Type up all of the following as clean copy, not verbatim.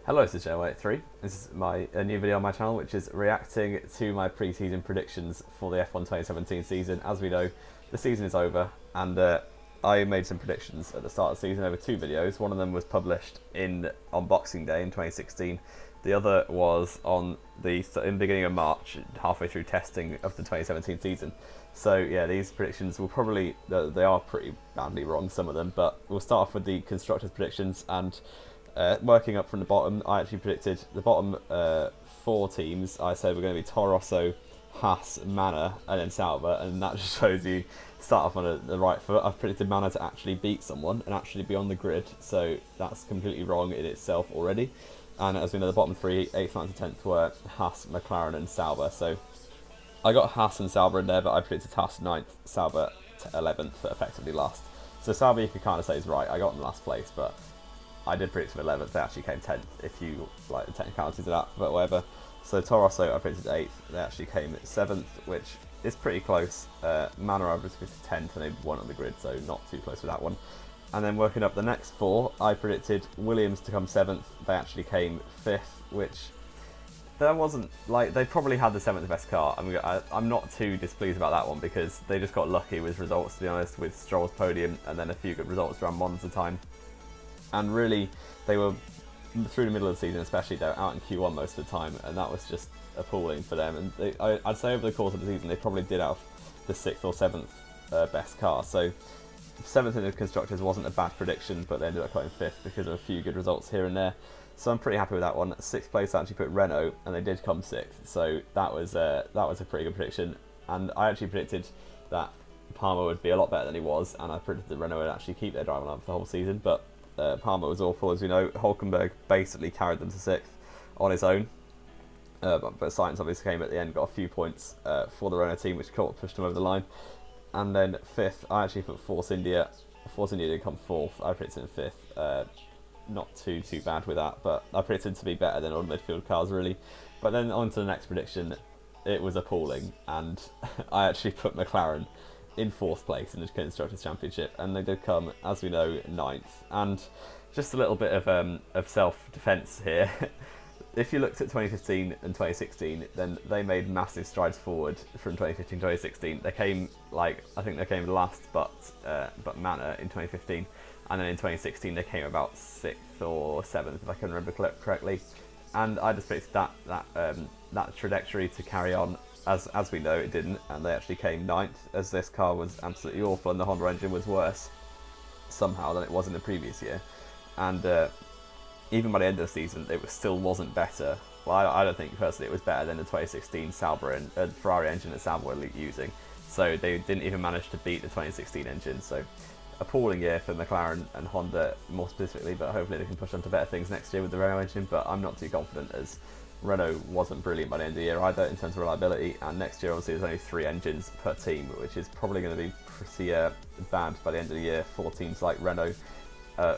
Hello, this is Joe83. This is a new video on my channel, which is reacting to my pre-season predictions for the F1 2017 season. As we know, the season is over, and I made some predictions at the start of the season over two videos. One of them was published on Boxing Day in 2016. The other was in the beginning of March, halfway through testing of the 2017 season. So yeah, these predictions will probably, they are pretty badly wrong, some of them, but we'll start off with the constructors' predictions, and working up from the bottom, I actually predicted the bottom four teams. I said we're going to be Toro Rosso, Haas, Manor, and then Sauber, and that just shows you start off on the right foot. I've predicted Manor to actually beat someone and actually be on the grid, so that's completely wrong in itself already. And as we know, the bottom three, 8th, 9th and 10th, were Haas, McLaren and Sauber. So I got Haas and Sauber in there, but I predicted Haas 9th, Sauber 11th, effectively last. So Sauber, you could kind of say, is right. I got in last place, but I did predict them 11th. They actually came 10th, if you like the technicalities of that, but whatever. So Toro Rosso, I predicted 8th. They actually came 7th, which is pretty close. Manor, I predicted 10th, and they weren't on the grid, so not too close with that one. And then working up the next four, I predicted Williams to come 7th. They actually came 5th, which there wasn't, like, they probably had the 7th best car. I'm not too displeased about that one, because they just got lucky with results, to be honest, with Stroll's podium and then a few good results around Monza time. And really, they were, through the middle of the season especially, they were out in Q1 most of the time, and that was just appalling for them. And I'd say over the course of the season, they probably did have the 6th or 7th best car. So 7th in the Constructors wasn't a bad prediction, but they ended up coming 5th because of a few good results here and there. So I'm pretty happy with that one. 6th place I actually put Renault, and they did come 6th. So that was a pretty good prediction. And I actually predicted that Palmer would be a lot better than he was, and I predicted that Renault would actually keep their driving line for the whole season. But Palmer was awful, as we know. Hulkenberg basically carried them to 6th on his own. But Sainz obviously came at the end, got a few points for the Renault team, which pushed him over the line. And then 5th, I actually put Force India. Force India did come 4th. I predicted him 5th. Not too bad with that, but I predicted to be better than all the midfield cars, really. But then on to the next prediction, it was appalling, and I actually put McLaren in 4th place in the Constructors' Championship, and they did come, as we know, 9th. And just a little bit of self-defence here. If you looked at 2015 and 2016, then they made massive strides forward from 2015 to 2016. They came, I think they came last, but Manor in 2015, and then in 2016 they came about 6th or 7th, if I can remember correctly. And I just predicted that trajectory to carry on. As we know, it didn't, and they actually came 9th, as this car was absolutely awful, and the Honda engine was worse somehow than it was in the previous year. And even by the end of the season, it still wasn't better. Well, I don't think personally it was better than the 2016 Sauber and Ferrari engine that Sauber were using. So they didn't even manage to beat the 2016 engine. So appalling year for McLaren and Honda more specifically, but hopefully they can push on to better things next year with the Renault engine. But I'm not too confident, as Renault wasn't brilliant by the end of the year either in terms of reliability, and next year obviously there's only 3 engines per team, which is probably going to be pretty bad by the end of the year for teams like Renault,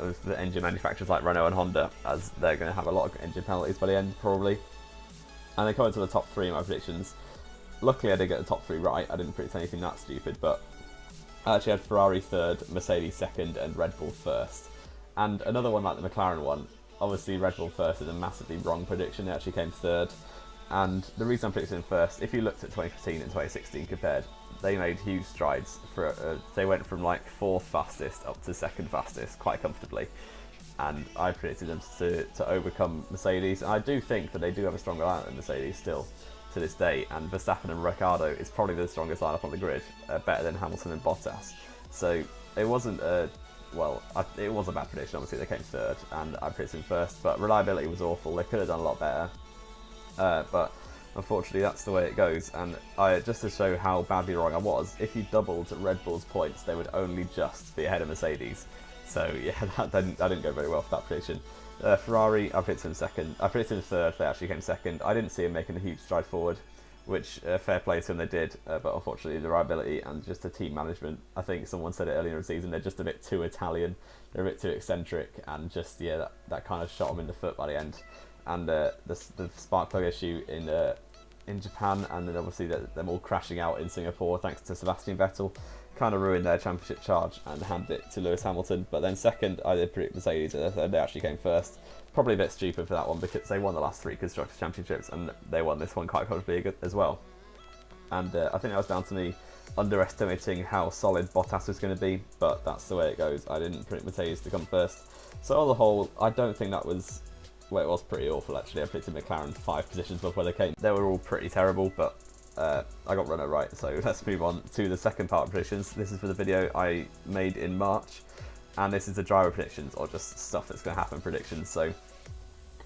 with the engine manufacturers like Renault and Honda, as they're going to have a lot of engine penalties by the end probably. And then coming to the top 3 in my predictions, luckily I did get the top 3 right. I didn't predict anything that stupid, but I actually had Ferrari 3rd, Mercedes 2nd and Red Bull 1st. And another one like the McLaren one, obviously Red Bull 1st is a massively wrong prediction. They actually came 3rd, and the reason I'm predicting 1st, if you looked at 2015 and 2016 compared, they made huge strides. They went from 4th fastest up to 2nd fastest quite comfortably, and I predicted them to overcome Mercedes. And I do think that they do have a stronger lineup than Mercedes still to this day, and Verstappen and Ricciardo is probably the strongest lineup on the grid, better than Hamilton and Bottas. So it wasn't it was a bad prediction. Obviously they came 3rd, and I predicted them 1st, but reliability was awful. They could have done a lot better, but unfortunately that's the way it goes. And just to show how badly wrong I was, if you doubled Red Bull's points, they would only just be ahead of Mercedes. So yeah, that didn't go very well for that prediction. Ferrari, I predicted them 2nd. I predicted them 3rd. They actually came 2nd. I didn't see them making a huge stride forward, which fair play to them, they did, but unfortunately the reliability and just the team management, I think someone said it earlier in the season, they're just a bit too Italian, they're a bit too eccentric, and just, yeah, that kind of shot them in the foot by the end. And the spark plug issue in Japan, and then obviously them all crashing out in Singapore thanks to Sebastian Vettel, kind of ruined their championship charge and handed it to Lewis Hamilton. But then second, I did predict Mercedes, and they actually came first. Probably a bit stupid for that one because they won the last 3 Constructors' Championships and they won this one quite comfortably as well. And I think that was down to me underestimating how solid Bottas was going to be, but that's the way it goes. I didn't predict Mercedes to come first. So on the whole, I don't think that was... Well, it was pretty awful actually. I predicted McLaren 5 positions above where they came. They were all pretty terrible, but I got Renault right. So let's move on to the second part of predictions. This is for the video I made in March, and this is the driver predictions, or just stuff that's going to happen predictions. So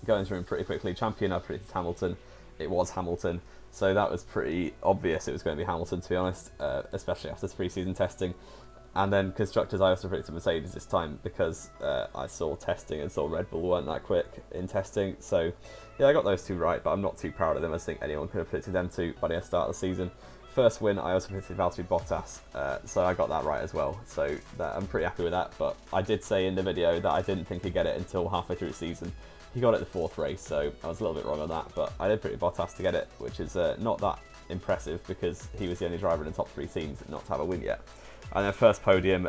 going through them pretty quickly. Champion, I predicted Hamilton. It was Hamilton. So that was pretty obvious it was going to be Hamilton, to be honest, especially after this pre-season testing. And then Constructors, I also predicted Mercedes this time because I saw testing and saw Red Bull weren't that quick in testing. So yeah, I got those 2 right, but I'm not too proud of them. I think anyone could have predicted them 2 by the start of the season. First win, I also predicted Valtteri Bottas, so I got that right as well. So I'm pretty happy with that, but I did say in the video that I didn't think he'd get it until halfway through the season. He got it the 4th race, so I was a little bit wrong on that, but I did predict Bottas to get it, which is not that impressive because he was the only driver in the top 3 teams not to have a win yet. And then first podium,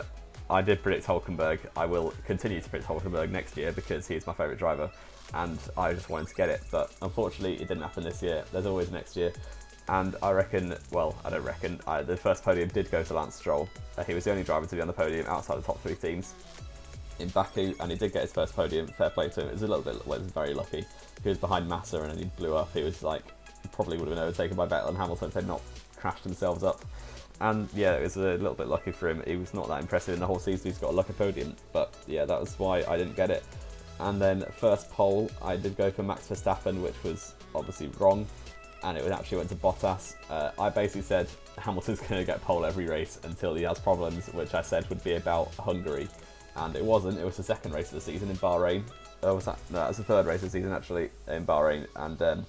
I did predict Hulkenberg. I will continue to predict Hulkenberg next year because he is my favourite driver, and I just wanted to get it, but unfortunately it didn't happen this year. There's always next year, and I reckon, well, I don't reckon, the first podium did go to Lance Stroll. He was the only driver to be on the podium outside the top 3 teams in Baku, and he did get his first podium. Fair play to him. It was a little bit, well, it was very lucky. He was behind Massa and then he blew up. He was like, probably would have been overtaken by Vettel and Hamilton if they'd not crashed themselves up. And yeah, it was a little bit lucky for him. He was not that impressive in the whole season. He's got a lucky podium, but yeah, that was why I didn't get it. And then first pole, I did go for Max Verstappen, which was obviously wrong, and it actually went to Bottas. I basically said Hamilton's going to get pole every race until he has problems, which I said would be about Hungary. And it wasn't. It was the 2nd race of the season in Bahrain. Was that? No, that was the 3rd race of the season actually in Bahrain, and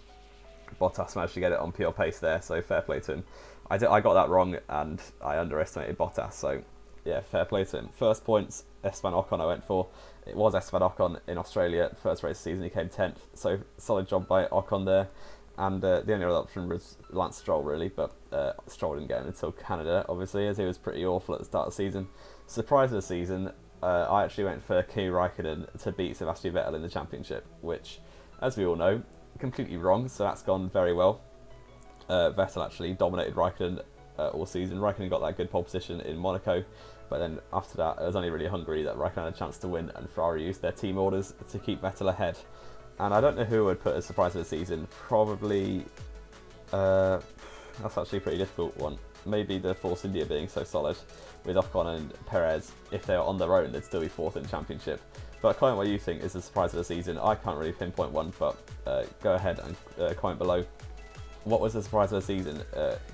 Bottas managed to get it on pure pace there. So fair play to him. I got that wrong, and I underestimated Bottas. So yeah, fair play to him. First points, Esteban Ocon I went for. It was Esteban Ocon in Australia. First race of the season, he came 10th. So solid job by Ocon there. And the only other option was Lance Stroll really, but Stroll didn't get him until Canada, obviously, as he was pretty awful at the start of the season. Surprise of the season. I actually went for Kimi Raikkonen to beat Sebastian Vettel in the championship, which, as we all know, completely wrong, so that's gone very well. Vettel actually dominated Raikkonen all season. Raikkonen got that good pole position in Monaco, but then after that, it was only really Hungary that Raikkonen had a chance to win, and Ferrari used their team orders to keep Vettel ahead. And I don't know who would put as surprise of the season. Probably, that's actually a pretty difficult one. Maybe the Force India being so solid with Ocon and Perez. If they were on their own, they'd still be 4th in the championship. But comment what you think is the surprise of the season. I can't really pinpoint one, but go ahead and comment below. What was the surprise of the season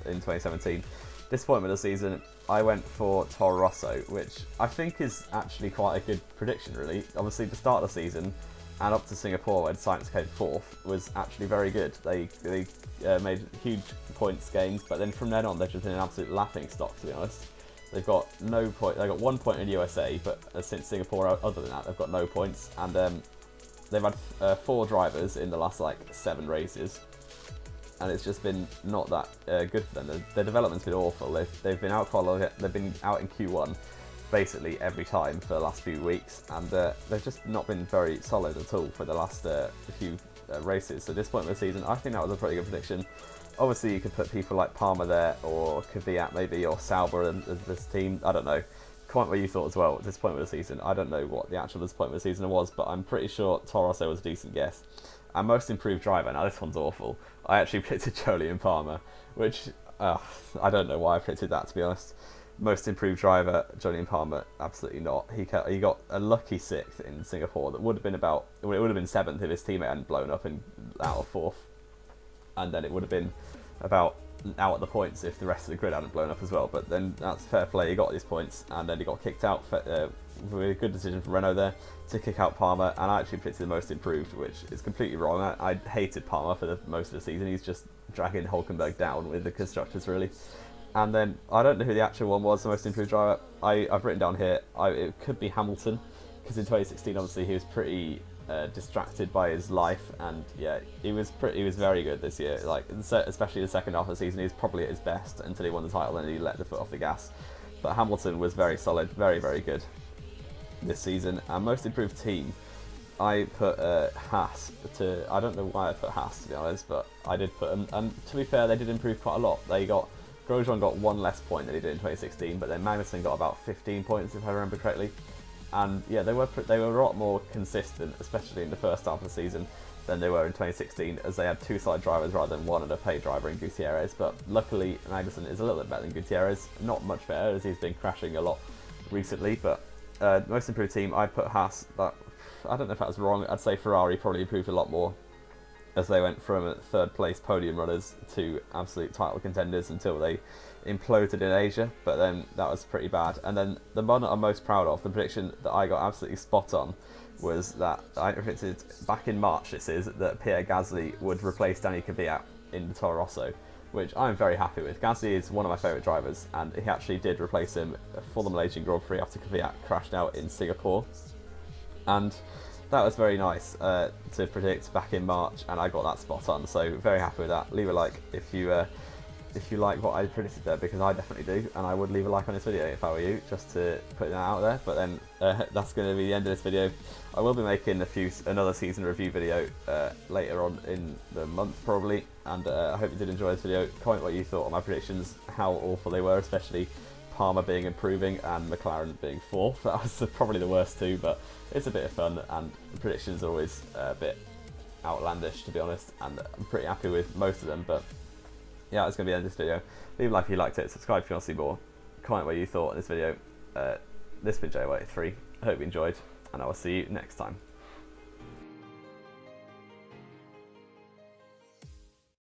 in 2017? Disappointment of the season, I went for Toro Rosso, which I think is actually quite a good prediction, really. Obviously, the start of the season and up to Singapore, when Sainz came 4th, was actually very good. They made huge points gains, but then from then on, they've just been an absolute laughing stock, to be honest. They've got no point. They got 1 point in USA, but since Singapore, other than that, they've got no points. And they've had 4 drivers in the last like 7 races, and it's just been not that good for them. Their development's been awful. They've been out they've been out in Q1 basically every time for the last few weeks, and they've just not been very solid at all for the last few races. So disappointment of the season. I think that was a pretty good prediction. Obviously, you could put people like Palmer there, or Kvyat maybe, or Sauber as this team. I don't know. Comment what you thought as well. Disappointment of the season. I don't know what the actual disappointment of the season was, but I'm pretty sure Toro Rosso was a decent guess. And most improved driver. Now this one's awful. I actually predicted Jolyon Palmer, which I don't know why I predicted that, to be honest. Most improved driver, Jolyon Palmer, absolutely not. He got a lucky 6th in Singapore. That would have been it would have been 7th if his teammate hadn't blown up and out of 4th. And then it would have been about out at the points if the rest of the grid hadn't blown up as well. But then that's fair play, he got these points, and then he got kicked out with a good decision from Renault there to kick out Palmer, and I actually predicted the most improved, which is completely wrong. I hated Palmer for most of the season. He's just dragging Hulkenberg down with the constructors, really. And then, I don't know who the actual one was, the most improved driver. I've written down here, it could be Hamilton, because in 2016, obviously, he was pretty distracted by his life, and yeah, he was very good this year. Like, especially the second half of the season, he was probably at his best until he won the title, and he let the foot off the gas. But Hamilton was very solid, very, very good this season. And most improved team, I put Haas to. I don't know why I put Haas, to be honest, but I did put them. And to be fair, they did improve quite a lot. Grosjean got 1 less point than he did in 2016, but then Magnussen got about 15 points, if I remember correctly. And yeah, they were a lot more consistent, especially in the first half of the season, than they were in 2016, as they had 2 solid drivers rather than 1 and a paid driver in Gutierrez. But luckily, Magnussen is a little bit better than Gutierrez. Not much better, as he's been crashing a lot recently. But most improved team, I put Haas. But I don't know if that was wrong. I'd say Ferrari probably improved a lot more, as they went from 3rd place podium runners to absolute title contenders until they imploded in Asia, but then that was pretty bad. And then the one that I'm most proud of, the prediction that I got absolutely spot on, was that I predicted back in March, that Pierre Gasly would replace Danny Kvyat in the Toro Rosso, which I'm very happy with. Gasly is one of my favourite drivers, and he actually did replace him for the Malaysian Grand Prix after Kvyat crashed out in Singapore. And that was very nice to predict back in March, and I got that spot on, so very happy with that. Leave a like if you like what I predicted there, because I definitely do, and I would leave a like on this video if I were you, just to put that out there. But then that's going to be the end of this video. I will be making another season review video later on in the month probably, and I hope you did enjoy this video. Comment what you thought on my predictions, how awful they were, especially Palmer being improving and McLaren being 4th. That was probably the worst too, but it's a bit of fun, and the predictions are always a bit outlandish, to be honest, and I'm pretty happy with most of them. But yeah, that's going to be the end of this video. Leave a like if you liked it, subscribe if you want to see more, comment what you thought on this video. This has been JY3, I hope you enjoyed, and I will see you next time.